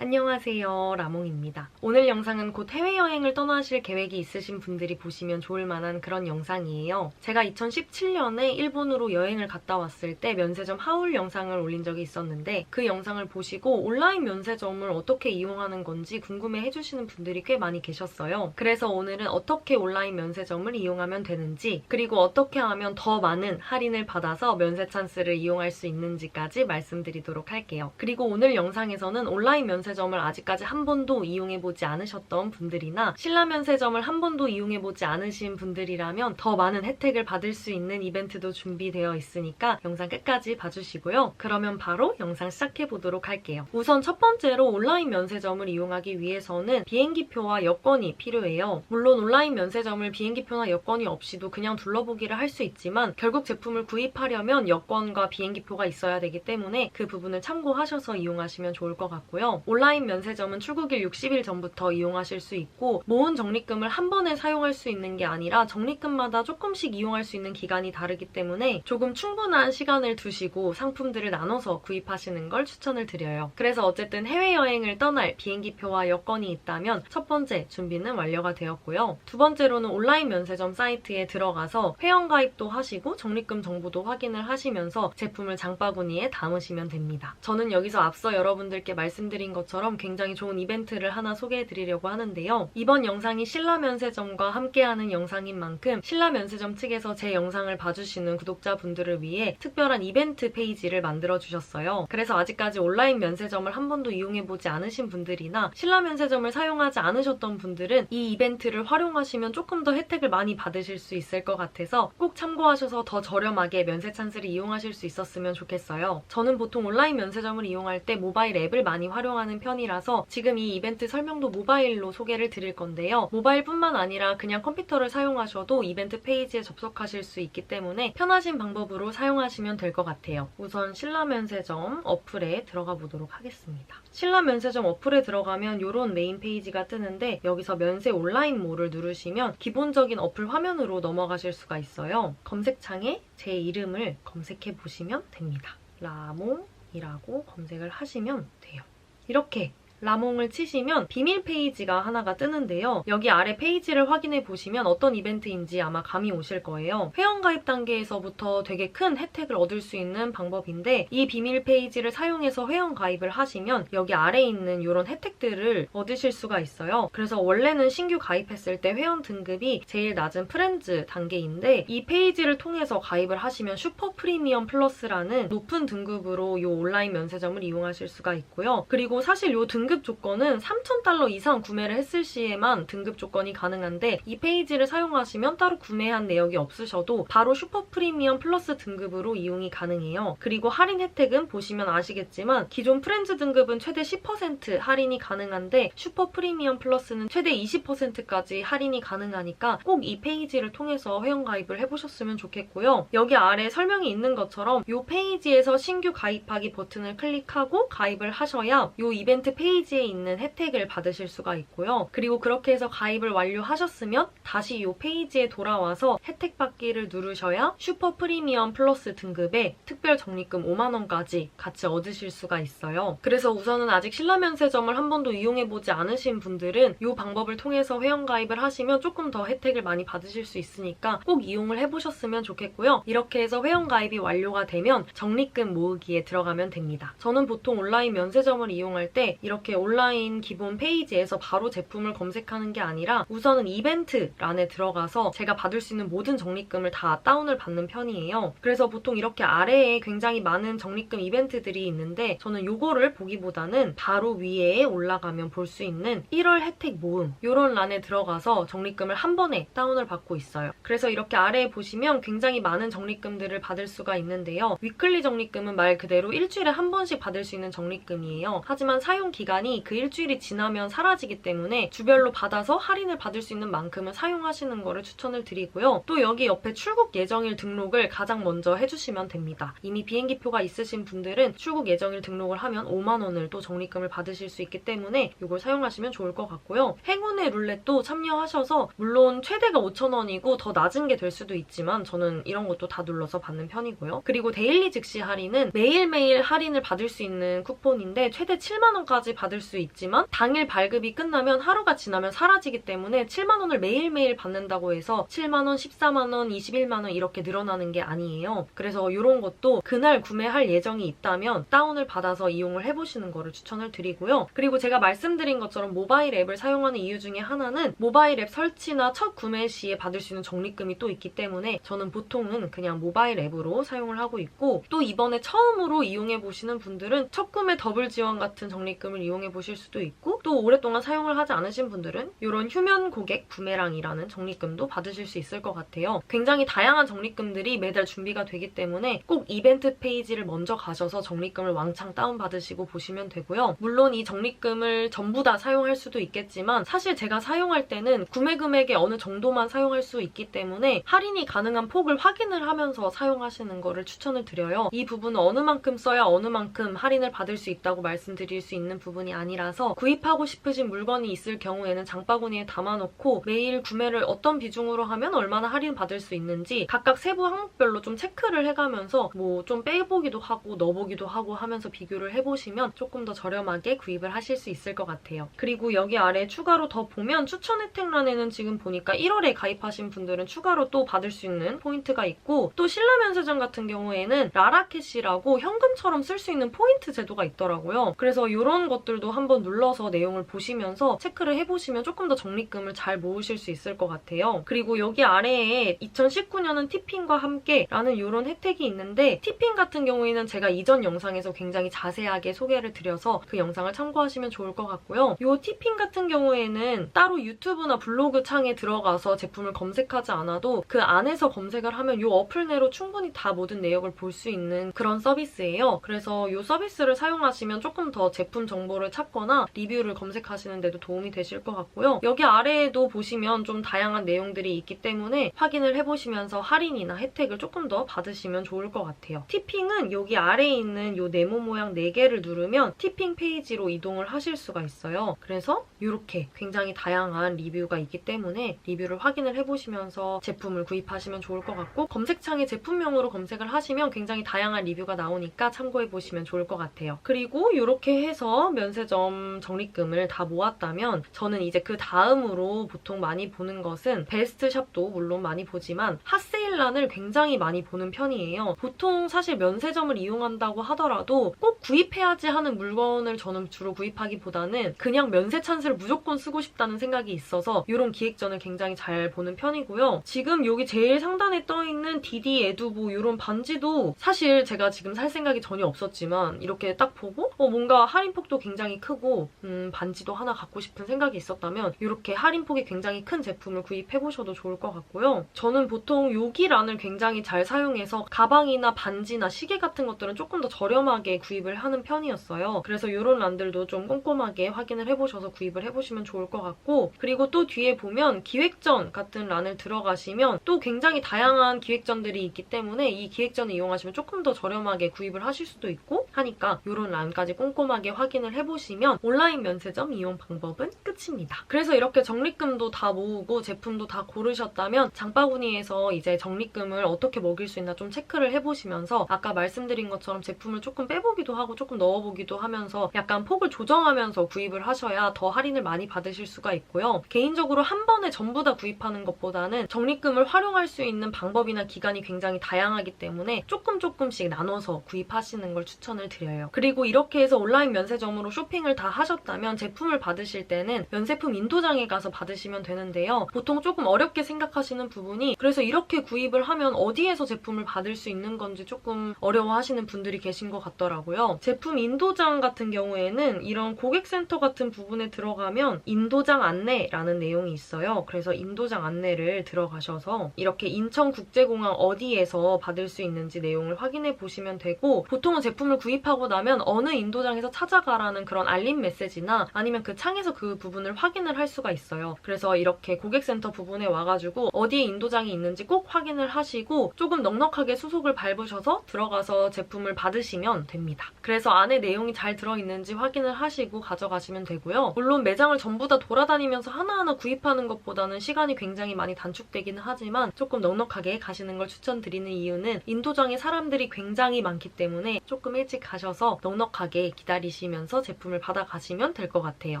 안녕하세요, 라몽입니다. 오늘 영상은 곧 해외여행을 떠나실 계획이 있으신 분들이 보시면 좋을 만한 그런 영상이에요. 제가 2017년에 일본으로 여행을 갔다 왔을 때 면세점 하울 영상을 올린 적이 있었는데 그 영상을 보시고 온라인 면세점을 어떻게 이용하는 건지 궁금해 해주시는 분들이 꽤 많이 계셨어요. 그래서 오늘은 어떻게 온라인 면세점을 이용하면 되는지, 그리고 어떻게 하면 더 많은 할인을 받아서 면세 찬스를 이용할 수 있는지까지 말씀드리도록 할게요. 그리고 오늘 영상에서는 온라인 면세점을 아직까지 한 번도 이용해보지 않으셨던 분들이나 신라면세점을 한 번도 이용해보지 않으신 분들이라면 더 많은 혜택을 받을 수 있는 이벤트도 준비되어 있으니까 영상 끝까지 봐주시고요. 그러면 바로 영상 시작해보도록 할게요. 우선 첫 번째로 온라인 면세점을 이용하기 위해서는 비행기표와 여권이 필요해요. 물론 온라인 면세점을 비행기표나 여권이 없이도 그냥 둘러보기를 할 수 있지만 결국 제품을 구입하려면 여권과 비행기표가 있어야 되기 때문에 그 부분을 참고하셔서 이용하시면 좋을 것 같고요. 온라인 면세점은 출국일 60일 전부터 이용하실 수 있고 모은 적립금을 한 번에 사용할 수 있는 게 아니라 적립금마다 조금씩 이용할 수 있는 기간이 다르기 때문에 조금 충분한 시간을 두시고 상품들을 나눠서 구입하시는 걸 추천을 드려요. 그래서 어쨌든 해외여행을 떠날 비행기표와 여권이 있다면 첫 번째 준비는 완료가 되었고요. 두 번째로는 온라인 면세점 사이트에 들어가서 회원가입도 하시고 적립금 정보도 확인을 하시면서 제품을 장바구니에 담으시면 됩니다. 저는 여기서 앞서 여러분들께 말씀드린 것처럼 굉장히 좋은 이벤트를 하나 소개해드리려고 하는데요. 이번 영상이 신라면세점과 함께하는 영상인 만큼 신라면세점 측에서 제 영상을 봐주시는 구독자분들을 위해 특별한 이벤트 페이지를 만들어주셨어요. 그래서 아직까지 온라인 면세점을 한 번도 이용해보지 않으신 분들이나 신라면세점을 사용하지 않으셨던 분들은 이 이벤트를 활용하시면 조금 더 혜택을 많이 받으실 수 있을 것 같아서 꼭 참고하셔서 더 저렴하게 면세 찬스를 이용하실 수 있었으면 좋겠어요. 저는 보통 온라인 면세점을 이용할 때 모바일 앱을 많이 활용하는 편이라서 지금 이 이벤트 설명도 모바일로 소개를 드릴 건데요. 모바일뿐만 아니라 그냥 컴퓨터를 사용하셔도 이벤트 페이지에 접속하실 수 있기 때문에 편하신 방법으로 사용하시면 될 것 같아요. 우선 신라면세점 어플에 들어가 보도록 하겠습니다. 신라면세점 어플에 들어가면 이런 메인 페이지가 뜨는데 여기서 면세 온라인몰을 누르시면 기본적인 어플 화면으로 넘어가실 수가 있어요. 검색창에 제 이름을 검색해 보시면 됩니다. 라몽이라고 검색을 하시면 돼요. 이렇게 라몽을 치시면 비밀 페이지가 하나가 뜨는데요. 여기 아래 페이지를 확인해 보시면 어떤 이벤트인지 아마 감이 오실 거예요. 회원가입 단계에서부터 되게 큰 혜택을 얻을 수 있는 방법인데 이 비밀 페이지를 사용해서 회원가입을 하시면 여기 아래에 있는 이런 혜택들을 얻으실 수가 있어요. 그래서 원래는 신규 가입했을 때 회원 등급이 제일 낮은 프렌즈 단계인데 이 페이지를 통해서 가입을 하시면 슈퍼 프리미엄 플러스라는 높은 등급으로 이 온라인 면세점을 이용하실 수가 있고요. 그리고 사실 이 등급 조건은 3,000달러 이상 구매를 했을 시에만 등급 조건이 가능한데 이 페이지를 사용하시면 따로 구매한 내역이 없으셔도 바로 슈퍼 프리미엄 플러스 등급으로 이용이 가능해요. 그리고 할인 혜택은 보시면 아시겠지만 기존 프렌즈 등급은 최대 10% 할인이 가능한데 슈퍼 프리미엄 플러스는 최대 20%까지 할인이 가능하니까 꼭 이 페이지를 통해서 회원가입을 해보셨으면 좋겠고요. 여기 아래 설명이 있는 것처럼 이 페이지에서 신규 가입하기 버튼을 클릭하고 가입을 하셔야 이 이벤트 페이지에 있는 혜택을 받으실 수가 있고요. 그리고 그렇게 해서 가입을 완료하셨으면 다시 이 페이지에 돌아와서 혜택 받기를 누르셔야 슈퍼 프리미엄 플러스 등급에 특별 적립금 5만원까지 같이 얻으실 수가 있어요. 그래서 우선은 아직 신라면세점을 한 번도 이용해보지 않으신 분들은 이 방법을 통해서 회원가입을 하시면 조금 더 혜택을 많이 받으실 수 있으니까 꼭 이용을 해보셨으면 좋겠고요. 이렇게 해서 회원가입이 완료가 되면 적립금 모으기에 들어가면 됩니다. 저는 보통 온라인 면세점을 이용할 때 이렇게 온라인 기본 페이지에서 바로 제품을 검색하는 게 아니라 우선은 이벤트란에 들어가서 제가 받을 수 있는 모든 적립금을 다 다운을 받는 편이에요. 그래서 보통 이렇게 아래에 굉장히 많은 적립금 이벤트들이 있는데 저는 요거를 보기보다는 바로 위에 올라가면 볼 수 있는 1월 혜택 모음 이런 란에 들어가서 적립금을 한 번에 다운을 받고 있어요. 그래서 이렇게 아래에 보시면 굉장히 많은 적립금들을 받을 수가 있는데요. 위클리 적립금은 말 그대로 일주일에 한 번씩 받을 수 있는 적립금이에요. 하지만 사용 기간이 그 일주일이 지나면 사라지기 때문에 주별로 받아서 할인을 받을 수 있는 만큼은 사용하시는 거를 추천을 드리고요. 또 여기 옆에 출국 예정일 등록을 가장 먼저 해주시면 됩니다. 이미 비행기표가 있으신 분들은 출국 예정일 등록을 하면 5만 원을 또 적립금을 받으실 수 있기 때문에 이걸 사용하시면 좋을 것 같고요. 행운의 룰렛도 참여하셔서 물론 최대가 5,000원이고 더 낮은 게 될 수도 있지만 저는 이런 것도 다 눌러서 받는 편이고요. 그리고 데일리 즉시 할인은 매일매일 할인을 받을 수 있는 쿠폰인데 최대 7만 원까지 받을 받을 수 있지만 당일 발급이 끝나면 하루가 지나면 사라지기 때문에 7만 원을 매일매일 받는다고 해서 7만 원, 14만 원, 21만 원 이렇게 늘어나는 게 아니에요. 그래서 이런 것도 그날 구매할 예정이 있다면 다운을 받아서 이용을 해보시는 거를 추천을 드리고요. 그리고 제가 말씀드린 것처럼 모바일 앱을 사용하는 이유 중에 하나는 모바일 앱 설치나 첫 구매 시에 받을 수 있는 적립금이 또 있기 때문에 저는 보통은 그냥 모바일 앱으로 사용을 하고 있고, 또 이번에 처음으로 이용해보시는 분들은 첫 구매 더블 지원 같은 적립금을 이용해보실 수도 있고, 또 오랫동안 사용을 하지 않으신 분들은 이런 휴면 고객 부메랑이라는 적립금도 받으실 수 있을 것 같아요. 굉장히 다양한 적립금들이 매달 준비가 되기 때문에 꼭 이벤트 페이지를 먼저 가셔서 적립금을 왕창 다운받으시고 보시면 되고요. 물론 이 적립금을 전부 다 사용할 수도 있겠지만 사실 제가 사용할 때는 구매 금액의 어느 정도만 사용할 수 있기 때문에 할인이 가능한 폭을 확인을 하면서 사용하시는 거를 추천을 드려요. 이 부분은 어느 만큼 써야 어느 만큼 할인을 받을 수 있다고 말씀드릴 수 있는 부분이 아니라서 구입하고 싶으신 물건이 있을 경우에는 장바구니에 담아놓고 매일 구매를 어떤 비중으로 하면 얼마나 할인 받을 수 있는지 각각 세부 항목별로 좀 체크를 해가면서 뭐 좀 빼보기도 하고 넣어보기도 하고 하면서 비교를 해보시면 조금 더 저렴하게 구입을 하실 수 있을 것 같아요. 그리고 여기 아래 추가로 더 보면 추천 혜택란에는 지금 보니까 1월에 가입하신 분들은 추가로 또 받을 수 있는 포인트가 있고, 또 신라면세점 같은 경우에는 라라캐시라고 현금처럼 쓸 수 있는 포인트 제도가 있더라고요. 그래서 이런 것들도 한번 눌러서 내용을 보시면서 체크를 해보시면 조금 더 적립금을 잘 모으실 수 있을 것 같아요. 그리고 여기 아래에 2019년은 티핑과 함께라는 이런 혜택이 있는데, 티핑 같은 경우에는 제가 이전 영상에서 굉장히 자세하게 소개를 드려서 그 영상을 참고하시면 좋을 것 같고요. 이 티핑 같은 경우에는 따로 유튜브나 블로그 창에 들어가서 제품을 검색하지 않아도 그 안에서 검색을 하면 이 어플 내로 충분히 다 모든 내역을 볼 수 있는 그런 서비스예요. 그래서 이 서비스를 사용하시면 조금 더 제품 정보를 찾거나 리뷰를 검색하시는 데도 도움이 되실 것 같고요. 여기 아래에도 보시면 좀 다양한 내용들이 있기 때문에 확인을 해보시면서 할인이나 혜택을 조금 더 받으시면 좋을 것 같아요. 티핑은 여기 아래에 있는 이 네모 모양 4개를 누르면 티핑 페이지로 이동을 하실 수가 있어요. 그래서 이렇게 굉장히 다양한 리뷰가 있기 때문에 리뷰를 확인을 해보시면서 제품을 구입하시면 좋을 것 같고, 검색창에 제품명으로 검색을 하시면 굉장히 다양한 리뷰가 나오니까 참고해보시면 좋을 것 같아요. 그리고 이렇게 해서 면세점 적립금을 다 모았다면 저는 이제 그 다음으로 보통 많이 보는 것은 베스트샵도 물론 많이 보지만 핫세일란을 굉장히 많이 보는 편이에요. 보통 사실 면세점을 이용한다고 하더라도 꼭 구입해야지 하는 물건을 저는 주로 구입하기보다는 그냥 면세 찬스를 무조건 쓰고 싶다는 생각이 있어서 이런 기획전을 굉장히 잘 보는 편이고요. 지금 여기 제일 상단에 떠있는 디디 에두보 이런 반지도 사실 제가 지금 살 생각이 전혀 없었지만 이렇게 딱 보고 뭔가 할인폭도 굉장히 크고 반지도 하나 갖고 싶은 생각이 있었다면 이렇게 할인폭이 굉장히 큰 제품을 구입해보셔도 좋을 것 같고요. 저는 보통 여기 란을 굉장히 잘 사용해서 가방이나 반지나 시계 같은 것들은 조금 더 저렴하게 구입을 하는 편이었어요. 그래서 이런 란들도 좀 꼼꼼하게 확인을 해보셔서 구입을 해보시면 좋을 것 같고, 그리고 또 뒤에 보면 기획전 같은 란을 들어가시면 또 굉장히 다양한 기획전들이 있기 때문에 이 기획전을 이용하시면 조금 더 저렴하게 구입을 하실 수도 있고 하니까 이런 란까지 꼼꼼하게 확인을 해보시면 온라인 면세점 이용 방법은 끝입니다. 그래서 이렇게 적립금도 다 모으고 제품도 다 고르셨다면 장바구니에서 이제 적립금을 어떻게 먹일 수 있나 좀 체크를 해보시면서 아까 말씀드린 것처럼 제품을 조금 빼보기도 하고 조금 넣어보기도 하면서 약간 폭을 조정하면서 구입을 하셔야 더 할인을 많이 받으실 수가 있고요. 개인적으로 한 번에 전부 다 구입하는 것보다는 적립금을 활용할 수 있는 방법이나 기간이 굉장히 다양하기 때문에 조금씩 나눠서 구입하시는 걸 추천을 드려요. 그리고 이렇게 해서 온라인 면세점으로 쇼핑을 다 하셨다면 제품을 받으실 때는 면세품 인도장에 가서 받으시면 되는데요. 보통 조금 어렵게 생각하시는 부분이, 그래서 이렇게 구입을 하면 어디에서 제품을 받을 수 있는 건지 조금 어려워하시는 분들이 계신 것 같더라고요. 제품 인도장 같은 경우에는 이런 고객센터 같은 부분에 들어가면 인도장 안내라는 내용이 있어요. 그래서 인도장 안내를 들어가셔서 이렇게 인천국제공항 어디에서 받을 수 있는지 내용을 확인해 보시면 되고, 보통은 제품을 구입하고 나면 어느 인도장에서 찾아가라는 그런 알림 메시지나 아니면 그 창에서 그 부분을 확인을 할 수가 있어요. 그래서 이렇게 고객센터 부분에 와가지고 어디에 인도장이 있는지 꼭 확인을 하시고 조금 넉넉하게 수속을 밟으셔서 들어가서 제품을 받으시면 됩니다. 그래서 안에 내용이 잘 들어있는지 확인을 하시고 가져가시면 되고요. 물론 매장을 전부 다 돌아다니면서 하나하나 구입하는 것보다는 시간이 굉장히 많이 단축되기는 하지만 조금 넉넉하게 가시는 걸 추천드리는 이유는 인도장에 사람들이 굉장히 많기 때문에 조금 일찍 가셔서 넉넉하게 기다리시면서 제품을 받아가시면 될 것 같아요.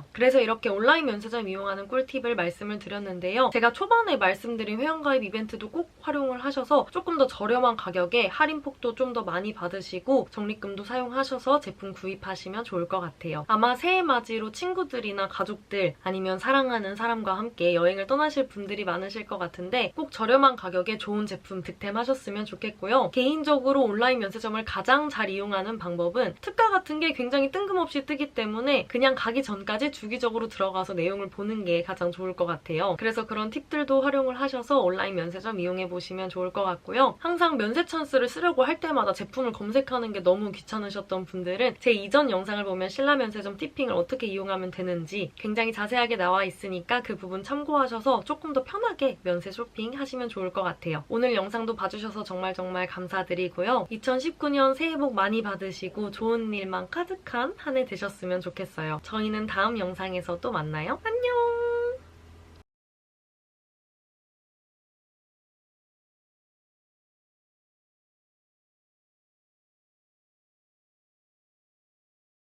그래서 이렇게 온라인 면세점 이용하는 꿀팁을 말씀을 드렸는데요. 제가 초반에 말씀드린 회원가입 이벤트도 꼭 활용을 하셔서 조금 더 저렴한 가격에 할인폭도 좀 더 많이 받으시고 적립금도 사용하셔서 제품 구입하시면 좋을 것 같아요. 아마 새해 맞이로 친구들이나 가족들 아니면 사랑하는 사람과 함께 여행을 떠나실 분들이 많으실 것 같은데 꼭 저렴한 가격에 좋은 제품 득템하셨으면 좋겠고요. 개인적으로 온라인 면세점을 가장 잘 이용하는 방법은 특가 같은 게 굉장히 뜬금없이 뜨기 때문에 그냥 가기 전까지 주기적으로 들어가서 내용을 보는 게 가장 좋을 것 같아요. 그래서 그런 팁들도 활용을 하셔서 온라인 면세점 이용해보시면 좋을 것 같고요. 항상 면세 찬스를 쓰려고 할 때마다 제품을 검색하는 게 너무 귀찮으셨던 분들은 제 이전 영상을 보면 신라 면세점 티핑을 어떻게 이용하면 되는지 굉장히 자세하게 나와 있으니까 그 부분 참고하셔서 조금 더 편하게 면세 쇼핑 하시면 좋을 것 같아요. 오늘 영상도 봐주셔서 정말 감사드리고요. 2019년 새해 복 많이 받으시고 좋은 일만 가득한 한 해 되셨으면 좋겠어요. 저희는 다음 영상에서 또 만나요. 안녕!